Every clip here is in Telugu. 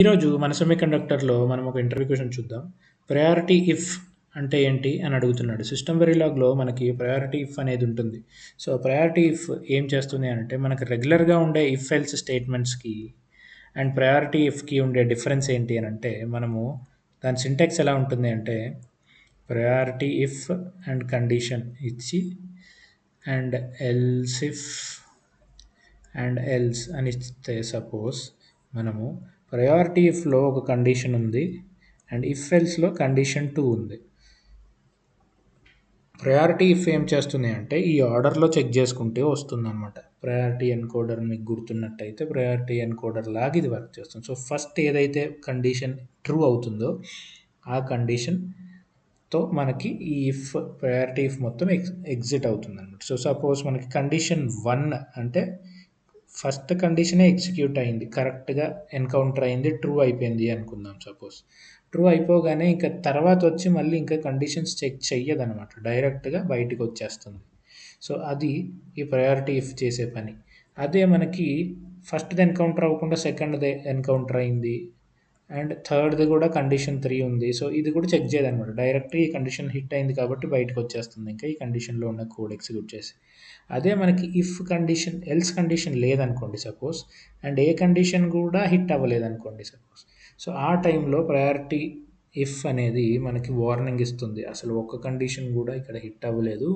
ఈరోజు మన సెమీకండక్టర్‌లో మనం ఒక ఇంటర్వ్యూ క్వెషన్ చూద్దాం. ప్రయారిటీ ఇఫ్ అంటే ఏంటి అని అడుగుతున్నాడు. సిస్టమ్ వెరిలాగ్‌లో మనకి ప్రయారిటీ ఇఫ్ అనేది ఉంటుంది. సో, ప్రయారిటీ ఇఫ్ ఏం చేస్తుంది అనంటే మనకు రెగ్యులర్‌గా ఉండే ఇఫ్ ఎల్స్ స్టేట్మెంట్స్‌కి అండ్ ప్రయారిటీ ఇఫ్‌కి ఉండే డిఫరెన్స్ ఏంటి అనంటే మనము దాని సింటాక్స్ ఎలా ఉంటుంది అంటే ప్రయారిటీ ఇఫ్ అండ్ కండిషన్ ఇచ్చి and else if and else అని ఇస్తే సపోజ్ మనము ప్రయారిటీ ఇఫ్లో ఒక కండిషన్ ఉంది అండ్ ఇఫ్ ఎల్స్లో కండిషన్ 2 ఉంది. ప్రయారిటీ ఇఫ్ ఏం చేస్తుంది అంటే ఈ ఆర్డర్లో చెక్ చేసుకుంటే వస్తుందన్నమాట. ప్రయారిటీ ఎన్కోడర్ మీకు గుర్తున్నట్టయితే ప్రయారిటీ ఎన్కోడర్ లాగా ఇది వర్క్ చేస్తుంది. సో ఫస్ట్ ఏదైతే కండిషన్ ట్రూ అవుతుందో ఆ కండిషన్తో మనకి ఈ ఇఫ్ ప్రయారిటీ ఇఫ్ మొత్తం ఎగ్జిట్ అవుతుంది అనమాట. సో సపోజ్ మనకి కండిషన్ 1 అంటే ఫస్ట్ కండిషనే ఎగ్జిక్యూట్ అయింది, కరెక్ట్గా ఎన్కౌంటర్ అయింది, ట్రూ అయిపోయింది అనుకుందాం. సపోజ్ ట్రూ అయిపోగానే ఇంకా తర్వాత వచ్చి మళ్ళీ ఇంకా కండిషన్స్ చెక్ చెయ్యదనమాట, డైరెక్ట్గా బయటికి వచ్చేస్తుంది. సో అది ఈ ప్రయారిటీ ఇఫ్ చేసే పని. అదే మనకి ఫస్ట్ది ఎన్కౌంటర్ అవ్వకుండా సెకండ్ది ఎన్కౌంటర్ అయింది అండ్ థర్డ్ది కూడా కండిషన్ 3 ఉంది. సో ఇది కూడా చెక్ చేయదనమాట, డైరెక్ట్గా ఈ కండిషన్ హిట్ అయింది కాబట్టి బయటకు వచ్చేస్తుంది ఇంకా ఈ కండిషన్లో ఉన్న కోడ్ ఎగ్జిక్యూట్ చేసి. అదే మనకి ఇఫ్ కండిషన్ ఎల్స్ కండిషన్ లేదనుకోండి సపోజ్, అండ్ ఏ కండిషన్ కూడా హిట్ అవ్వలేదనుకోండి సపోజ్, సో ఆ టైంలో ప్రయారిటీ ఇఫ్ అనేది మనకి వార్నింగ్ ఇస్తుంది, అసలు ఒక్క కండిషన్ కూడా ఇక్కడ హిట్ అవ్వలేదు,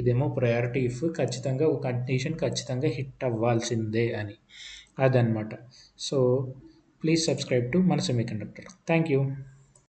ఇదేమో ప్రయారిటీ ఇఫ్, ఖచ్చితంగా ఒక కండిషన్ ఖచ్చితంగా హిట్ అవ్వాల్సిందే అని. అదనమాట. సో ప్లీజ్ సబ్స్క్రైబ్ టు మన సెమీకండక్టర్. Thank you.